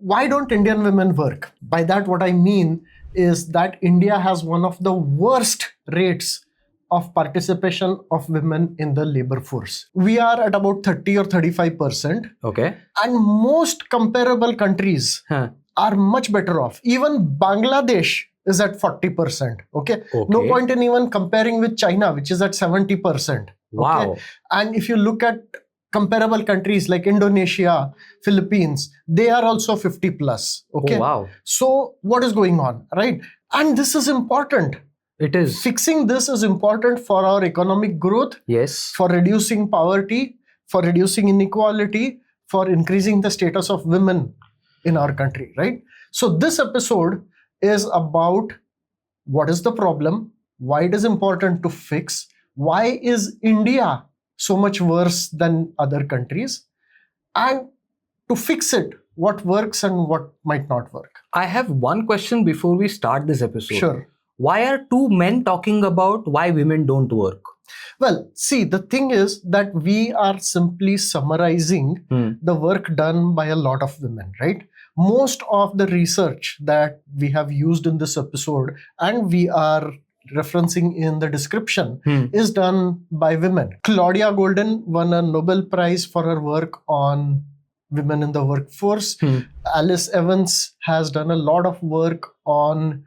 why don't Indian women work? By that, what I mean is that India has one of the worst rates of participation of women in the labor force. We are at about 30 or 35%. Okay. And most comparable countries are much better off. Even Bangladesh is at 40%. Okay. No point in even comparing with China, which is at 70%. Wow. Okay? And if you look at comparable countries like Indonesia, Philippines, they are also 50 plus. Okay. Oh, wow. So what is going on, right? And this is important. It is. Fixing this is important for our economic growth. Yes. For reducing poverty, for reducing inequality, for increasing the status of women in our country, right? So this episode is about what is the problem, why it is important to fix, why is India so much worse than other countries, and to fix it, what works and what might not work. I have one question before we start this episode. Sure. Why are two men talking about why women don't work? Well, see, the thing is that we are simply summarizing the work done by a lot of women, right? Most of the research that we have used in this episode and we are referencing in the description is done by women. Claudia Golden won a Nobel Prize for her work on women in the workforce. Alice Evans has done a lot of work on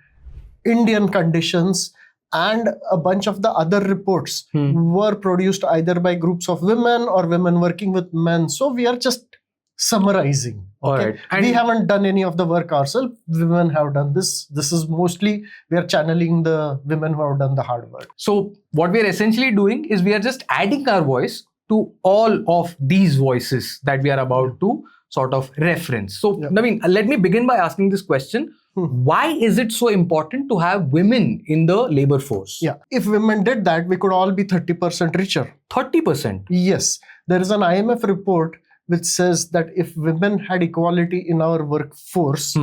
Indian conditions, and a bunch of the other reports were produced either by groups of women or women working with men. So we are just summarizing. Okay? Right. And we haven't done any of the work ourselves. Women have done this. This is mostly, we are channeling the women who have done the hard work. So what we are essentially doing is we are just adding our voice to all of these voices that we are about to sort of reference. So, Naveen, let me begin by asking this question. Why is it so important to have women in the labor force? Yeah. If women did that, we could all be 30% richer. 30%? Yes. There is an IMF report which says that if women had equality in our workforce,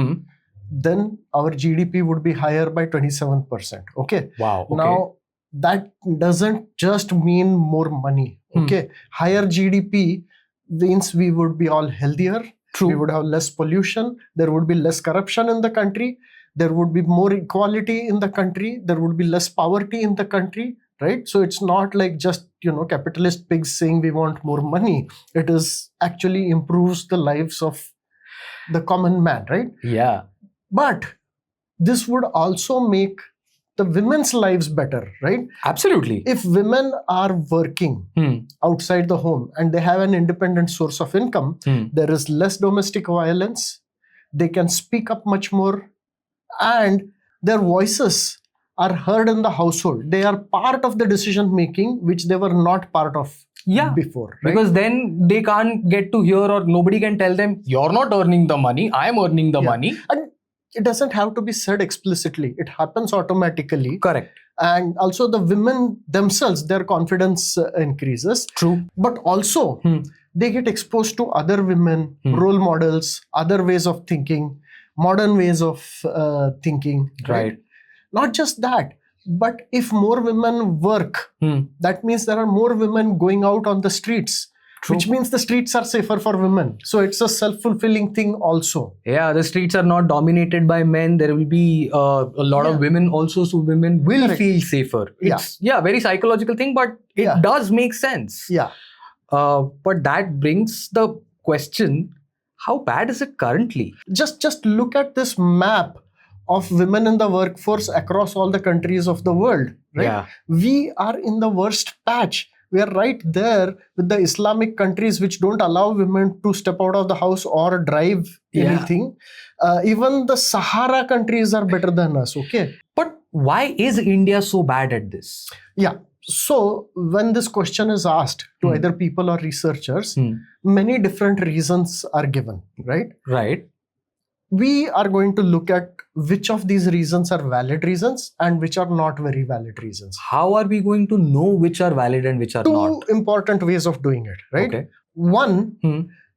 then our GDP would be higher by 27%. Okay. Wow. Okay. Now, that doesn't just mean more money. Okay. Higher GDP means we would be all healthier. True. We would have less pollution. There would be less corruption in the country. There would be more equality in the country. There would be less poverty in the country, right? So it's not like just, capitalist pigs saying we want more money. It is actually improves the lives of the common man, right? Yeah. But this would also make the women's lives better, right? Absolutely. If women are working outside the home and they have an independent source of income, there is less domestic violence, they can speak up much more, and their voices are heard in the household. They are part of the decision making, which they were not part of before. Right? Because then they can't get to hear, or nobody can tell them, you're not earning the money, I'm earning the money. And it doesn't have to be said explicitly. It happens automatically. Correct. And also the women themselves, their confidence increases. True. But also they get exposed to other women, role models, other ways of thinking, modern ways of thinking. Right. Not just that, but if more women work, that means there are more women going out on the streets. True. Which means the streets are safer for women. So it's a self-fulfilling thing also. Yeah, the streets are not dominated by men. There will be a lot of women also, so women will feel safer. It's very psychological thing, but it does make sense. Yeah. But that brings the question, how bad is it currently? Just look at this map of women in the workforce across all the countries of the world. Right? Yeah. We are in the worst patch. We are right there with the Islamic countries which don't allow women to step out of the house or drive anything. Even the Sahara countries are better than us, okay? But why is India so bad at this? Yeah. So when this question is asked to either people or researchers, many different reasons are given, right? Right. We are going to look at which of these reasons are valid reasons and which are not very valid reasons. How are we going to know which are valid and which are not? Two important ways of doing it, right? Okay. One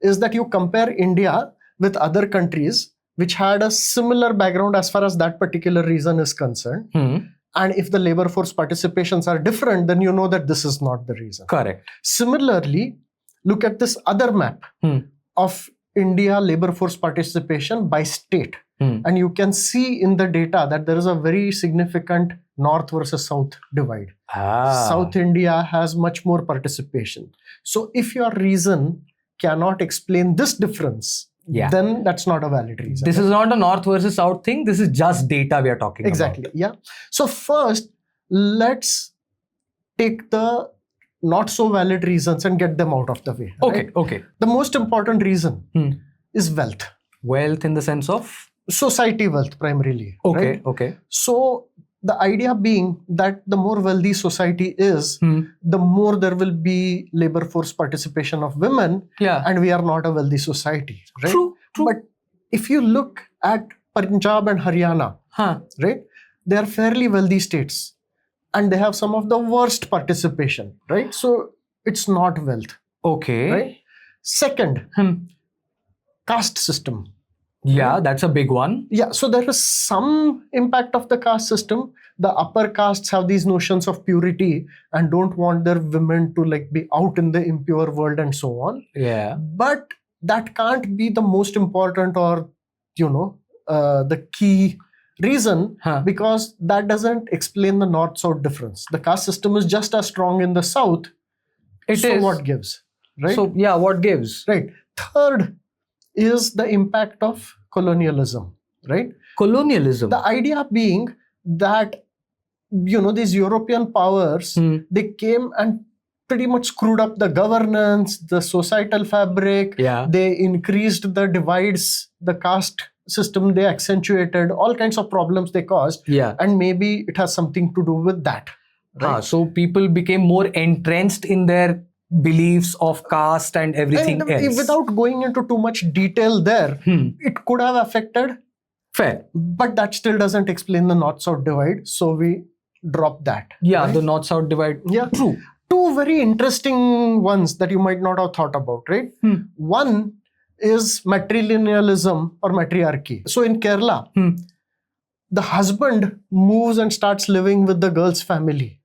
is that you compare India with other countries which had a similar background as far as that particular reason is concerned. And if the labor force participations are different, then you know that this is not the reason. Correct. Similarly, look at this other map of India labor force participation by state. And you can see in the data that there is a very significant north versus south divide. South India has much more participation. So if your reason cannot explain this difference, then that's not a valid reason. This is not a north versus south thing. This is just data we are talking about. Exactly. Yeah. So first, let's take the not so valid reasons and get them out of the way. Okay. Okay. The most important reason is wealth. Wealth in the sense of? Society wealth primarily. Okay. Right? Okay. So the idea being that the more wealthy society is, the more there will be labor force participation of women. Yeah. And we are not a wealthy society. Right? True. But if you look at Punjab and Haryana, right, they are fairly wealthy states. And they have some of the worst participation, right? So it's not wealth. Okay. Right? Second, caste system. Yeah, that's a big one. Yeah, so there is some impact of the caste system. The upper castes have these notions of purity and don't want their women to like be out in the impure world and so on. Yeah. But that can't be the most important or, the key reason, because that doesn't explain the north-south difference. The caste system is just as strong in the south. So what gives? Right? So yeah, what gives? Right. Third is the impact of colonialism, right? Colonialism. The idea being that, these European powers, they came and pretty much screwed up the governance, the societal fabric. Yeah. They increased the divides, the caste system, they accentuated all kinds of problems they caused. Yeah. And maybe it has something to do with that. Right? So people became more entrenched in their beliefs of caste and everything else. Without going into too much detail there, it could have affected. Fair. But that still doesn't explain the north-south divide. So we drop that. Yeah, right? the north-south divide. Yeah. True. Two very interesting ones that you might not have thought about, right? One is matrilinealism or matriarchy. So in Kerala, the husband moves and starts living with the girl's family.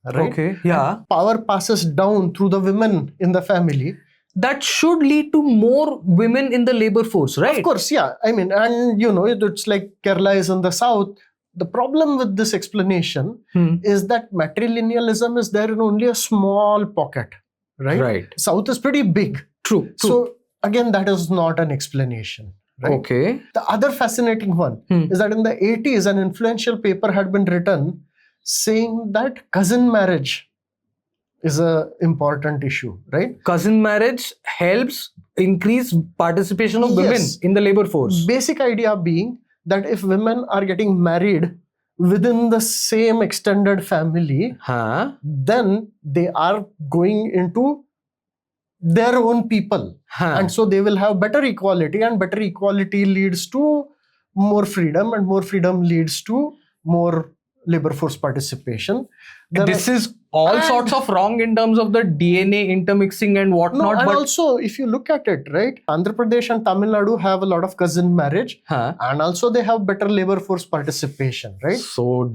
Right? Okay, yeah. And power passes down through the women in the family. That should lead to more women in the labor force, right? Of course, yeah. I mean, and it's like Kerala is in the south. The problem with this explanation is that matrilinealism is there in only a small pocket, right? Right. South is pretty big. True. So again, that is not an explanation. Right? Okay. The other fascinating one is that in the 80s, an influential paper had been written saying that cousin marriage is an important issue, right? Cousin marriage helps increase participation of women in the labor force. Basic idea being that if women are getting married within the same extended family, then they are going into their own people. And so they will have better equality, and better equality leads to more freedom, and more freedom leads to more labor force participation. This is all sorts of wrong in terms of the DNA intermixing and whatnot. And also, if you look at it, right, Andhra Pradesh and Tamil Nadu have a lot of cousin marriage, and also they have better labor force participation, right? So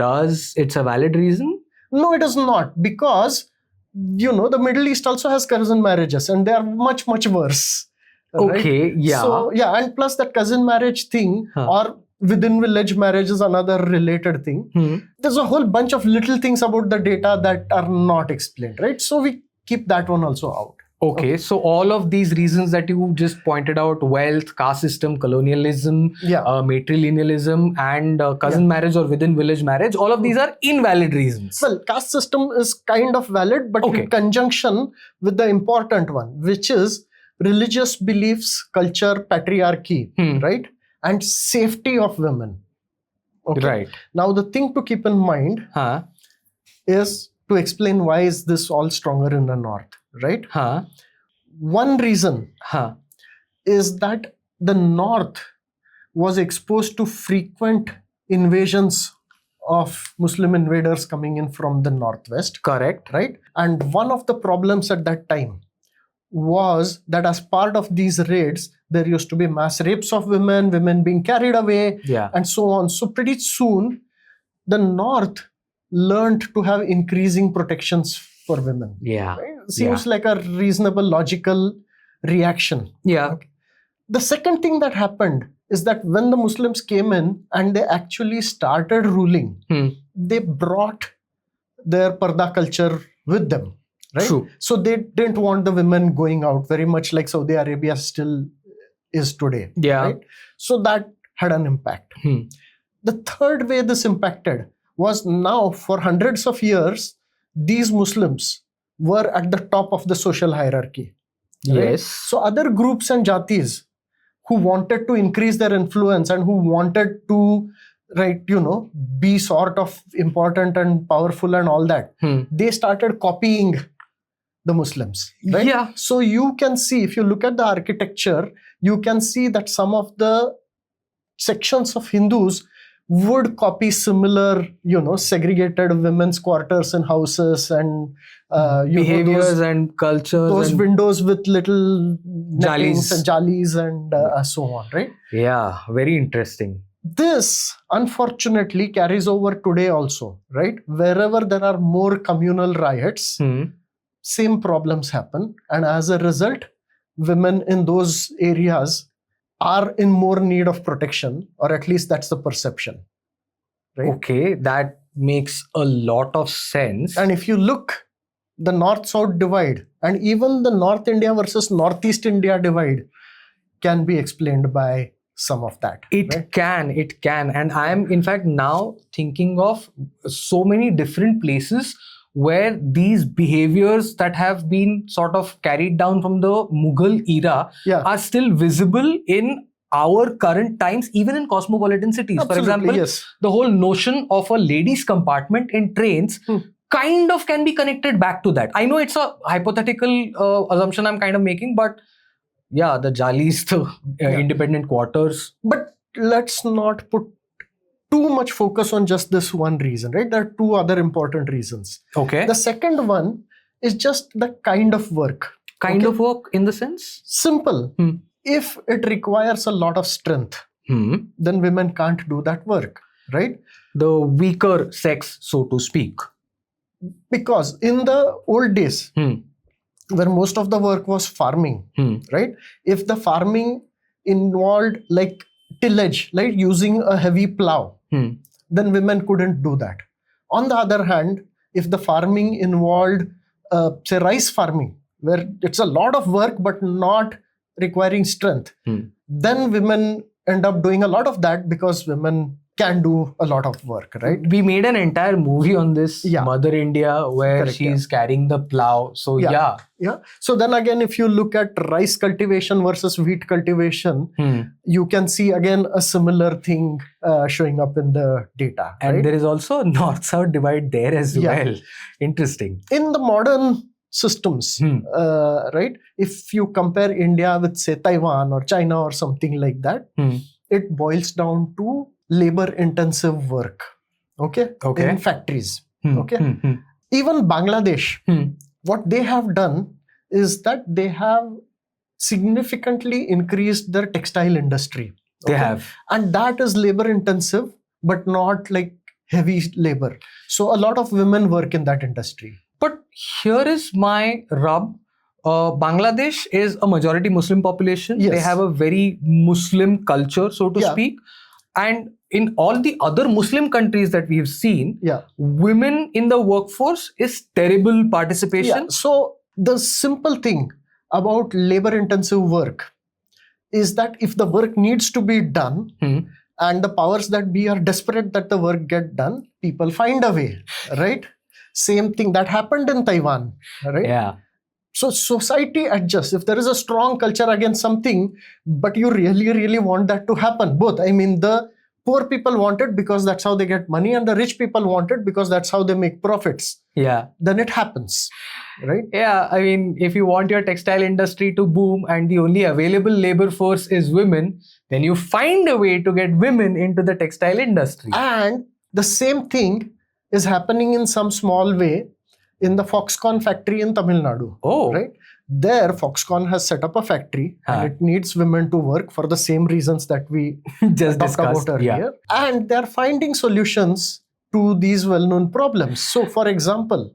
it's a valid reason? No, it is not, because the Middle East also has cousin marriages, and they are much, much worse. Right? Okay, yeah. So, and plus that cousin marriage thing, or within village marriage is another related thing. There's a whole bunch of little things about the data that are not explained, right? So we keep that one also out. Okay, so all of these reasons that you just pointed out, wealth, caste system, colonialism, matrilinealism, and cousin marriage or within village marriage, all of these are invalid reasons. Well, caste system is kind of valid, but in conjunction with the important one, which is religious beliefs, culture, patriarchy, right? And safety of women. Okay. Right. Now, the thing to keep in mind is to explain why is this all stronger in the north, right? One reason is that the north was exposed to frequent invasions of Muslim invaders coming in from the northwest. Correct. Right? And one of the problems at that time was that as part of these raids, there used to be mass rapes of women, women being carried away, and so on. So pretty soon, the North learned to have increasing protections for women. Yeah. Right? Seems like a reasonable, logical reaction. Yeah. Okay. The second thing that happened is that when the Muslims came in and they actually started ruling, they brought their parda culture with them, right? True. So they didn't want the women going out, very much like Saudi Arabia still is today. Yeah. Right? So that had an impact. The third way this impacted was now for hundreds of years, these Muslims were at the top of the social hierarchy. Right? Yes. So other groups and jatis who wanted to increase their influence and who wanted to, right, be sort of important and powerful and all that, they started copying the Muslims, right? Yeah. So you can see, if you look at the architecture, you can see that some of the sections of Hindus would copy similar, segregated women's quarters and houses and behaviors and cultures. Those and windows with little jalis and jalis and so on, right? Yeah, very interesting. This, unfortunately, carries over today also, right? Wherever there are more communal riots, same problems happen. And as a result, women in those areas are in more need of protection, or at least that's the perception. Right? Okay, that makes a lot of sense. And if you look, the North-South divide and even the North India versus Northeast India divide can be explained by some of that. It can. And I am in fact now thinking of so many different places where these behaviors that have been sort of carried down from the Mughal era are still visible in our current times, even in cosmopolitan cities. Absolutely, for example, yes. The whole notion of a ladies' compartment in trains kind of can be connected back to that. I know it's a hypothetical assumption I'm kind of making, but yeah, the jalis, the independent quarters. But let's not put too much focus on just this one reason, right? There are two other important reasons. Okay. The second one is just the kind of work. Kind of work in the sense? Simple. If it requires a lot of strength, then women can't do that work, right? The weaker sex, so to speak. Because in the old days, where most of the work was farming, right? If the farming involved like tillage, like using a heavy plow, then women couldn't do that. On the other hand, if the farming involved, say, rice farming, where it's a lot of work but not requiring strength, then women end up doing a lot of that because women can do a lot of work, right? We made an entire movie on this, Mother India, where she's carrying the plow. So yeah. So then again, if you look at rice cultivation versus wheat cultivation, you can see again a similar thing showing up in the data. And right? there is also a north-south divide there as well. Interesting. In the modern systems, right? If you compare India with, say, Taiwan or China or something like that, it boils down to labor-intensive work, in factories, Even Bangladesh, what they have done is that they have significantly increased their textile industry. They have. And that is labor-intensive, but not like heavy labor. So a lot of women work in that industry. But here is my rub. Bangladesh is a majority Muslim population. Yes. They have a very Muslim culture, so to speak. And in all the other Muslim countries that we have seen, women in the workforce is terrible participation. So the simple thing about labor-intensive work is that if the work needs to be done and the powers that be are desperate that the work get done, people find a way, right? Same thing that happened in Taiwan, right? Yeah. So society adjusts. If there is a strong culture against something, but you really, really want that to happen, both. I mean, the poor people want it because that's how they get money, and the rich people want it because that's how they make profits. Yeah. Then it happens, right? Yeah. I mean, if you want your textile industry to boom and the only available labor force is women, then you find a way to get women into the textile industry. And the same thing is happening in some small way in the Foxconn factory in Tamil Nadu. Oh. Right? There, Foxconn has set up a factory and it needs women to work for the same reasons that we just talked about earlier. And they're finding solutions to these well-known problems. So, for example,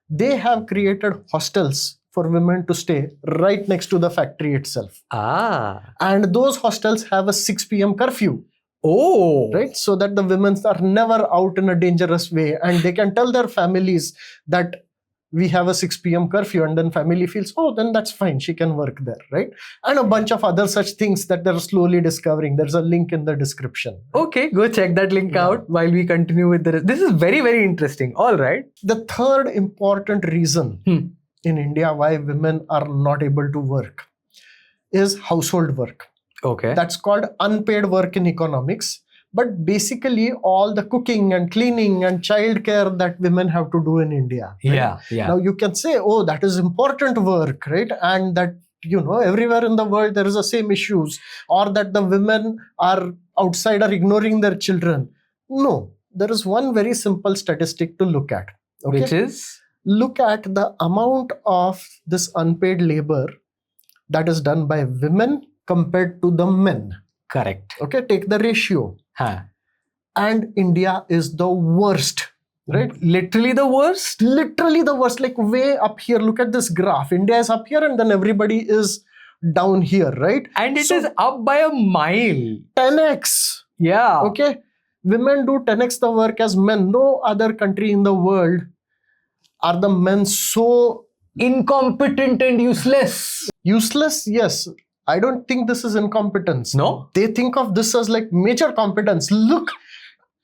they have created hostels for women to stay right next to the factory itself. And those hostels have a 6 p.m. curfew. Oh. Right? So that the women are never out in a dangerous way, and they can tell their families that we have a 6 p.m. curfew, and then family feels, oh, then that's fine, she can work there, right? And a bunch of other such things that they're slowly discovering. There's a link in the description. Okay, go check that link out while we continue with the rest. This is very, very interesting. All right. The third important reason in India why women are not able to work is household work. Okay. That's called unpaid work in economics. But basically, all the cooking and cleaning and childcare that women have to do in India. Right? Yeah. Now you can say, oh, that is important work, right? And that, everywhere in the world there is the same issues, or that the women are outside or ignoring their children. No, there is one very simple statistic to look at. Okay? Which is? Look at the amount of this unpaid labor that is done by women compared to the men. Correct. Okay, take the ratio. And India is the worst, right? Literally the worst? Literally the worst, like way up here. Look at this graph. India is up here and then everybody is down here, right? And it is up by a mile. 10x. Yeah. Okay. Women do 10x the work as men. No other country in the world are the men so incompetent and useless. Useless, yes. I don't think this is incompetence. No? They think of this as like major competence. Look,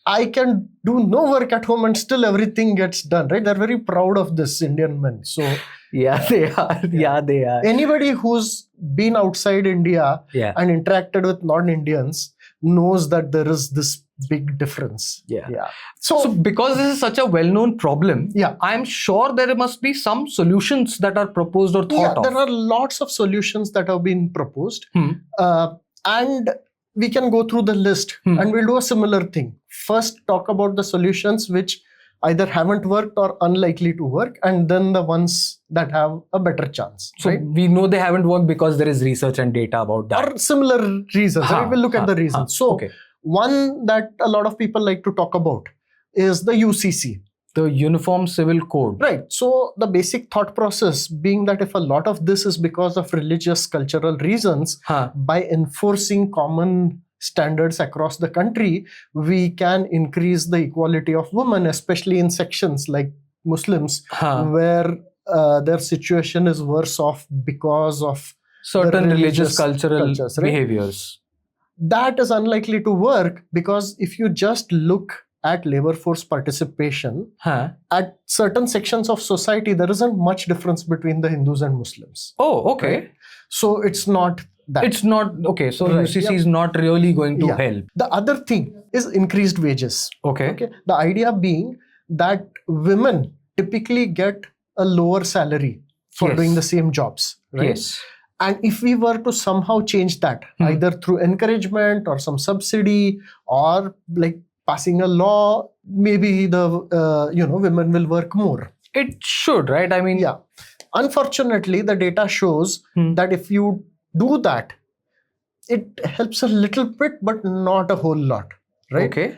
I can do no work at home and still everything gets done, right? They're very proud of this, Indian men. So yeah, they are. Yeah, they are. Anybody who's been outside India and interacted with non-Indians knows that there is this big difference. Yeah. So because this is such a well-known problem, I'm sure there must be some solutions that are proposed or thought of. There are lots of solutions that have been proposed. And we can go through the list and we'll do a similar thing. First, talk about the solutions which either haven't worked or unlikely to work, and then the ones that have a better chance. So we know they haven't worked because there is research and data about that. Or similar reasons, right? We'll look at the reasons. One that a lot of people like to talk about is the UCC. The Uniform Civil Code. Right. So the basic thought process being that if a lot of this is because of religious, cultural reasons, by enforcing common standards across the country, we can increase the equality of women, especially in sections like Muslims, where their situation is worse off because of certain religious cultural behaviors. That is unlikely to work because if you just look at labor force participation, at certain sections of society, there isn't much difference between the Hindus and Muslims. Oh, okay. Right? So it's not that. It's not, okay, so UCC is not really going to help. The other thing is increased wages. Okay. The idea being that women typically get a lower salary for doing the same jobs. Right? Yes. And if we were to somehow change that, either through encouragement or some subsidy or like passing a law, maybe the women will work more. It should, right? I mean, Unfortunately, the data shows that if you do that, it helps a little bit, but not a whole lot, right? Okay.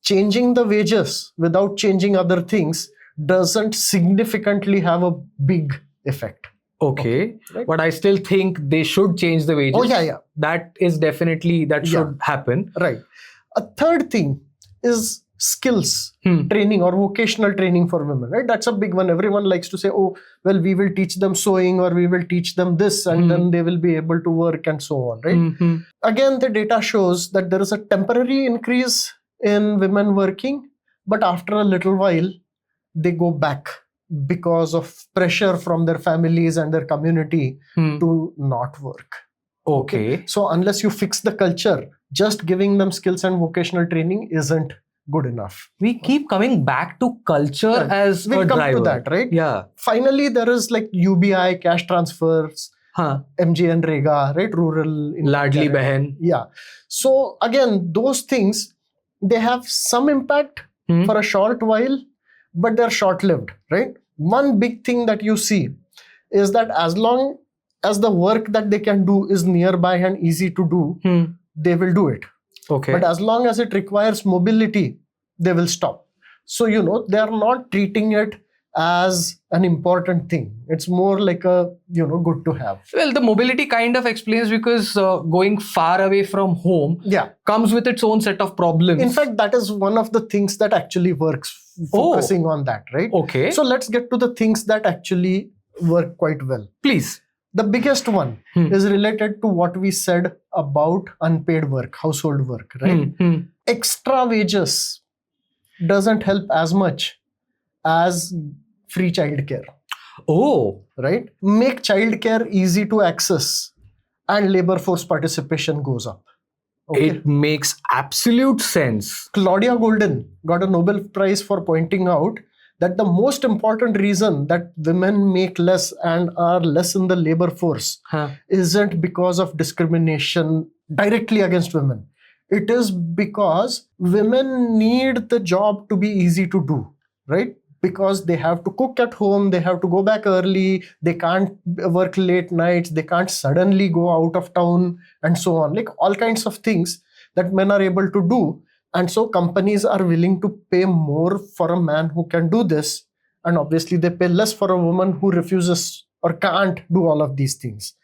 Changing the wages without changing other things doesn't significantly have a big effect. Okay. Right? But I still think they should change the wages. Oh, yeah. That is definitely, that should happen. Right. A third thing is skills training or vocational training for women, right? That's a big one. Everyone likes to say, oh, well, we will teach them sewing or we will teach them this and then they will be able to work and so on, right? Again, the data shows that there is a temporary increase in women working, but after a little while, they go back because of pressure from their families and their community to not work. Okay. So unless you fix the culture, just giving them skills and vocational training isn't good enough. We keep coming back to culture as we'll a come driver. to that, right? Yeah. Finally, there is like UBI, cash transfers, MGNREGA, right? Rural. Ladli Behan. Yeah. So again, those things, they have some impact for a short while, but they're short-lived, right? One big thing that you see is that as long as the work that they can do is nearby and easy to do, they will do it. Okay. But as long as it requires mobility, they will stop. So, they are not treating it as an important thing. It's more like a, good to have. Well, the mobility kind of explains because going far away from home comes with its own set of problems. In fact, that is one of the things that actually works, focusing on that, right? Okay. So let's get to the things that actually work quite well. Please. The biggest one is related to what we said about unpaid work, household work, right? Extra wages doesn't help as much as free childcare. Oh. Right? Make childcare easy to access and labor force participation goes up. Okay? It makes absolute sense. Claudia Golden got a Nobel Prize for pointing out that the most important reason that women make less and are less in the labor force isn't because of discrimination directly against women. It is because women need the job to be easy to do, right? Because they have to cook at home, they have to go back early, they can't work late nights, they can't suddenly go out of town, and so on. Like all kinds of things that men are able to do. And so companies are willing to pay more for a man who can do this. And obviously they pay less for a woman who refuses or can't do all of these things.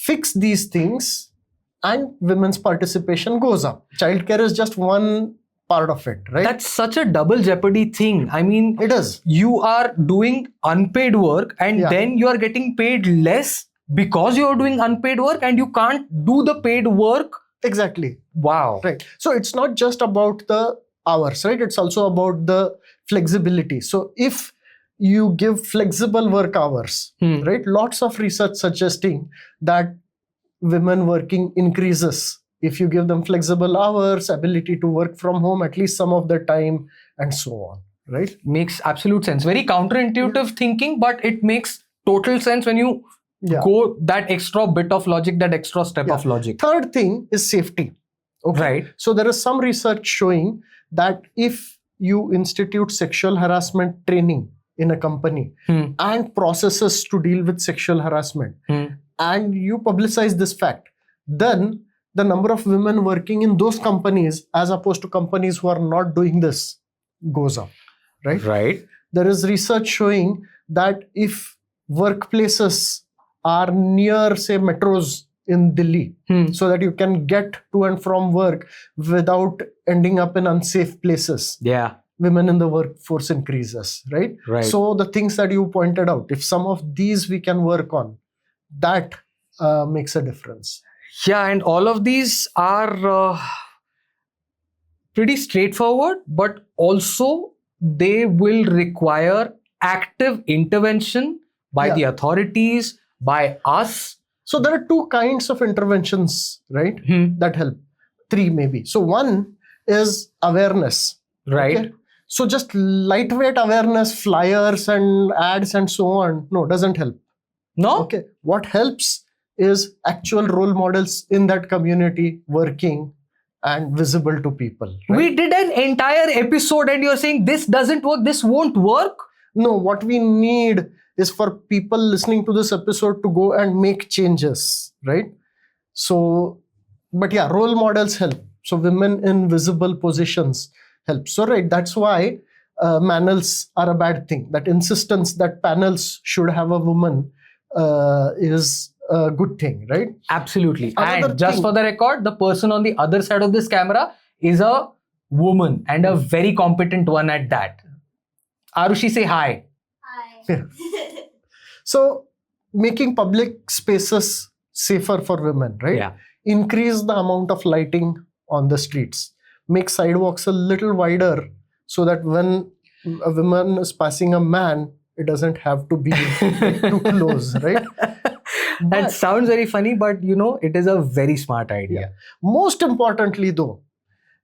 Fix these things and women's participation goes up. Childcare is just one part of it, right? That's such a double jeopardy thing. I mean, it is. You are doing unpaid work and then you are getting paid less because you are doing unpaid work and you can't do the paid work. Exactly. Wow. Right. So it's not just about the hours, right? It's also about the flexibility. So if you give flexible work hours, right? Lots of research suggesting that women working increases if you give them flexible hours, ability to work from home at least some of the time, and so on, right? Makes absolute sense. Very counterintuitive thinking, but it makes total sense when you go that extra bit of logic, that extra step of logic. Third thing is safety. Okay. Right. So there is some research showing that if you institute sexual harassment training in a company and processes to deal with sexual harassment, and you publicize this fact, then the number of women working in those companies as opposed to companies who are not doing this goes up, right? Right. There is research showing that if workplaces are near, say, metros in Delhi, so that you can get to and from work without ending up in unsafe places. Yeah. Women in the workforce increases, right? Right. So the things that you pointed out, if some of these we can work on, that makes a difference. Yeah, and all of these are pretty straightforward, but also they will require active intervention by the authorities, by us. So there are two kinds of interventions, right? That help. Three maybe. So one is awareness. Right. Okay? So just lightweight awareness, flyers and ads and so on, no, doesn't help. No? Okay. What helps is actual role models in that community working and visible to people. Right? We did an entire episode and you're saying this doesn't work, this won't work? No, what we need is for people listening to this episode to go and make changes, right? So, but yeah, role models help. So women in visible positions help. So right, that's why panels are a bad thing. That insistence that panels should have a woman is a good thing, right? Absolutely. And just for the record, the person on the other side of this camera is a woman and a very competent one at that. Arushi, say hi. Hi. So making public spaces safer for women, right? Yeah. Increase the amount of lighting on the streets. Make sidewalks a little wider so that when a woman is passing a man, it doesn't have to be too close, right? That sounds very funny, but you know, it is a very smart idea. Yeah. Most importantly though,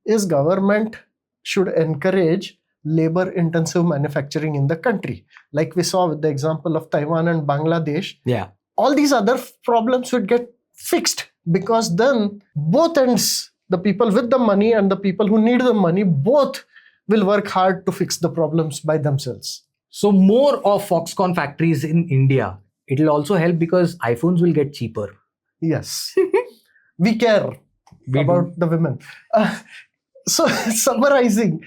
is government should encourage labor-intensive manufacturing in the country. Like we saw with the example of Taiwan and Bangladesh. Yeah. All these other problems would get fixed because then both ends, the people with the money and the people who need the money, both will work hard to fix the problems by themselves. So more of Foxconn factories in India. It'll also help because iPhones will get cheaper. Yes. We care about the women. So summarizing,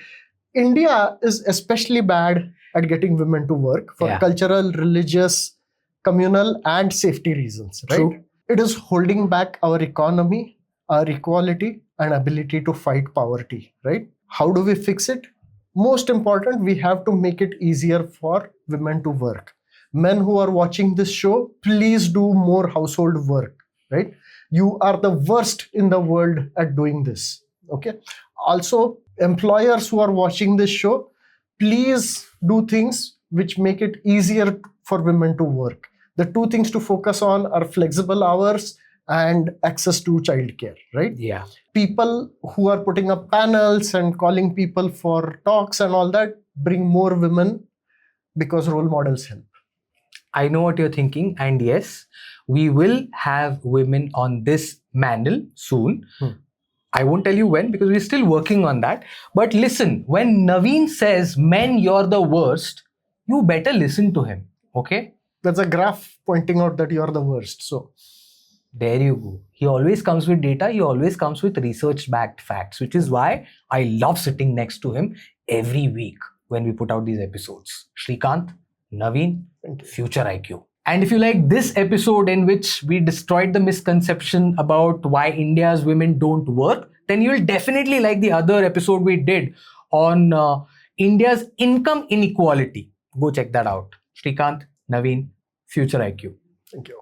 India is especially bad at getting women to work for Yeah. cultural, religious, communal, and safety reasons, right? True. It is holding back our economy, our equality, and ability to fight poverty, right? How do we fix it? Most important, we have to make it easier for women to work. Men who are watching this show, please do more household work, right? You are the worst in the world at doing this, okay? Also, employers who are watching this show, please do things which make it easier for women to work. The two things to focus on are flexible hours and access to childcare, right? Yeah. People who are putting up panels and calling people for talks and all that, bring more women because role models help. I know what you're thinking, and yes, we will have women on this mantle soon. I won't tell you when because we're still working on that. But listen, when Naveen says, men, you're the worst, you better listen to him. Okay? That's a graph pointing out that you're the worst. So there you go. He always comes with data. He always comes with research-backed facts, which is why I love sitting next to him every week when we put out these episodes. Shrikant, Naveen, FutureIQ. And if you like this episode in which we destroyed the misconception about why India's women don't work, then you'll definitely like the other episode we did on India's income inequality. Go check that out. Shrikant, Naveen, FutureIQ. thank you.